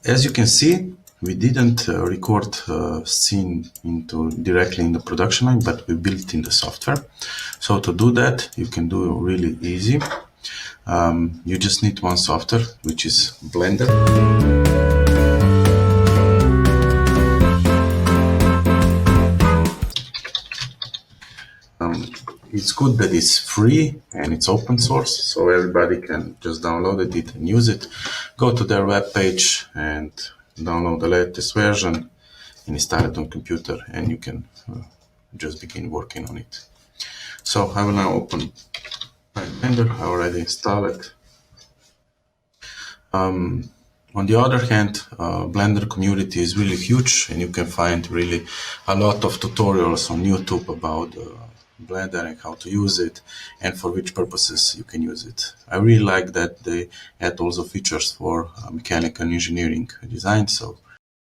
As you can see, we didn't record scene directly in the production line, but we built in the software. So to do that, you can do really easy. You just need one software, which is Blender. It's good that it's free and it's open source, so everybody can just download it and use it. Go to their webpage and download the latest version and install it on computer, and you can just begin working on it. So I will now open my Blender. I already installed it. On the other hand, Blender community is really huge, and you can find really a lot of tutorials on YouTube about Blender and how to use it and for which purposes you can use it. I really like that they add also features for mechanical engineering design, so